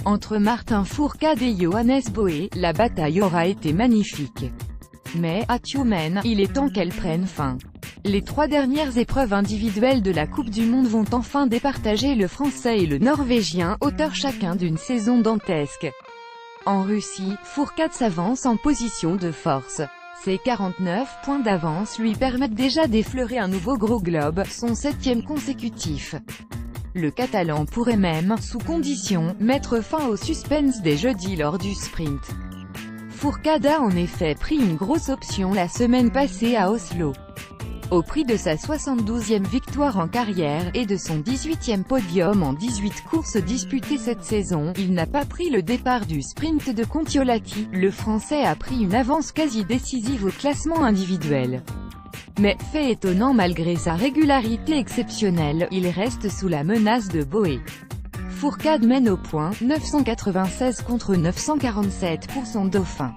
Entre Martin Fourcade et Johannes Bøe, la bataille aura été magnifique. Mais, à Tumen, il est temps qu'elle prenne fin. Les 3 dernières épreuves individuelles de la Coupe du Monde vont enfin départager le Français et le Norvégien, auteurs chacun d'une saison dantesque. En Russie, Fourcade s'avance en position de force. Ses 49 points d'avance lui permettent déjà d'effleurer un nouveau gros globe, son 7e consécutif. Le Catalan pourrait même, sous condition, mettre fin au suspense dès jeudi lors du sprint. Fourcade a en effet pris une grosse option la semaine passée à Oslo. Au prix de sa 72e victoire en carrière, et de son 18e podium en 18 courses disputées cette saison, il n'a pas pris le départ du sprint de Kontiolahti. Le Français a pris une avance quasi décisive au classement individuel. Mais, fait étonnant malgré sa régularité exceptionnelle, il reste sous la menace de Bøe. Fourcade mène au point, 996 contre 947 pour son dauphin.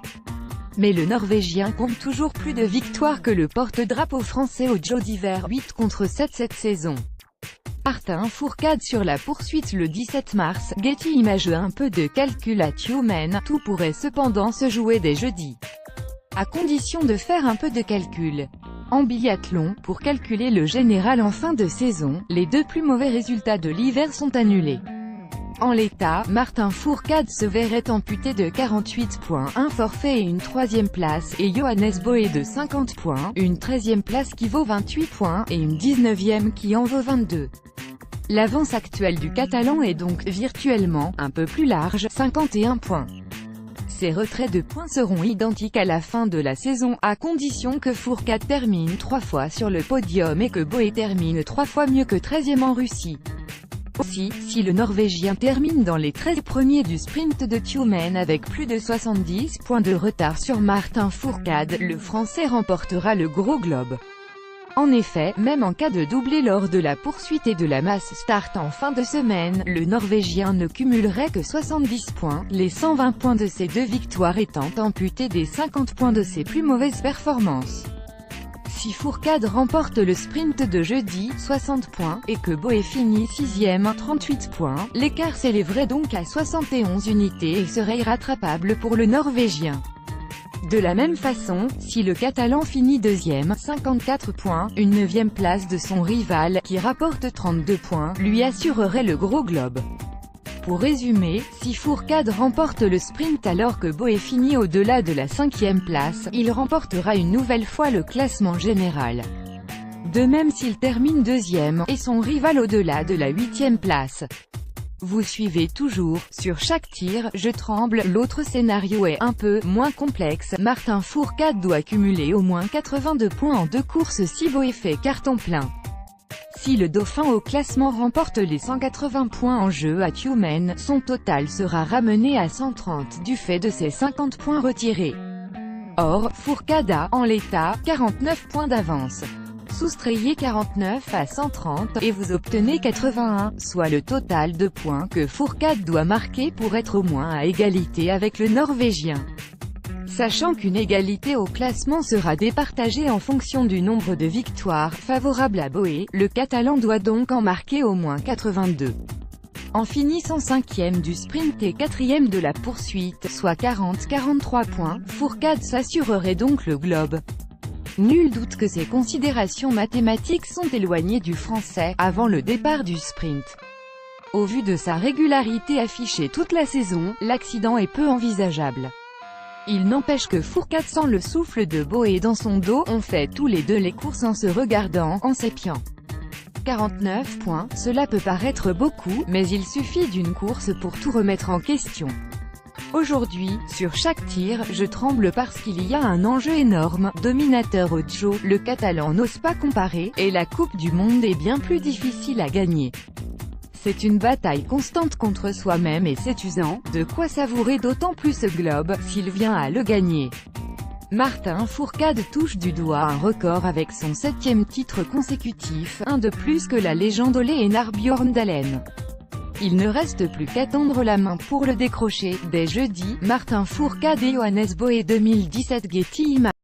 Mais le Norvégien compte toujours plus de victoires que le porte-drapeau français au Joe d'hiver, 8 contre 7 cette saison. Martin Fourcade sur la poursuite le 17 mars, Getty Images. Un peu de calcul à Tumen, tout pourrait cependant se jouer dès jeudi. À condition de faire un peu de calcul. En biathlon, pour calculer le général en fin de saison, les 2 plus mauvais résultats de l'hiver sont annulés. En l'état, Martin Fourcade se verrait amputé de 48 points, un forfait et une 3e place, et Johannes Bøe de 50 points, une 13e place qui vaut 28 points, et une 19e qui en vaut 22. L'avance actuelle du Catalan est donc, virtuellement, un peu plus large, 51 points. Ces retraits de points seront identiques à la fin de la saison, à condition que Fourcade termine 3 fois sur le podium et que Bøe termine 3 fois mieux que 13e en Russie. Aussi, si le Norvégien termine dans les 13 premiers du sprint de Tumen avec plus de 70 points de retard sur Martin Fourcade, le Français remportera le gros globe. En effet, même en cas de doublé lors de la poursuite et de la mass start en fin de semaine, le Norvégien ne cumulerait que 70 points, les 120 points de ses 2 victoires étant amputés des 50 points de ses plus mauvaises performances. Si Fourcade remporte le sprint de jeudi, 60 points, et que Bøe finit 6e, 38 points, l'écart s'élèverait donc à 71 unités et serait irrattrapable pour le Norvégien. De la même façon, si le Catalan finit 2e, 54 points, une 9e place de son rival, qui rapporte 32 points, lui assurerait le gros globe. Pour résumer, si Fourcade remporte le sprint alors que Bøe finit au-delà de la 5e place, il remportera une nouvelle fois le classement général. De même s'il termine 2e, et son rival au-delà de la 8e place. Vous suivez toujours, sur chaque tir, je tremble. L'autre scénario est un peu moins complexe. Martin Fourcade doit cumuler au moins 82 points en 2 courses si Bøe fait carton plein. Si le dauphin au classement remporte les 180 points en jeu à Tumen, son total sera ramené à 130 du fait de ses 50 points retirés. Or, Fourcade a, en l'état, 49 points d'avance. Soustrayez 49 à 130, et vous obtenez 81, soit le total de points que Fourcade doit marquer pour être au moins à égalité avec le Norvégien. Sachant qu'une égalité au classement sera départagée en fonction du nombre de victoires favorables à Bøe, le Catalan doit donc en marquer au moins 82. En finissant 5e du sprint et 4e de la poursuite, soit 40-43 points, Fourcade s'assurerait donc le globe. Nul doute que ces considérations mathématiques sont éloignées du Français, avant le départ du sprint. Au vu de sa régularité affichée toute la saison, l'accident est peu envisageable. Il n'empêche que Fourcade sent le souffle de Bøe dans son dos. On fait tous les deux les courses en se regardant, en s'épiant. 49 points, cela peut paraître beaucoup, mais il suffit d'une course pour tout remettre en question. Aujourd'hui, sur chaque tir, je tremble parce qu'il y a un enjeu énorme. Dominateur au Joe, le Catalan n'ose pas comparer, et la Coupe du Monde est bien plus difficile à gagner. C'est une bataille constante contre soi-même et c'est usant, de quoi savourer d'autant plus ce globe, s'il vient à le gagner. Martin Fourcade touche du doigt un record avec son 7e titre consécutif, un de plus que la légende Ole Einar Bjørndalen. Il ne reste plus qu'à tendre la main pour le décrocher. Dès jeudi, Martin Fourcade et Johannes Bøe 2017 Getty Images.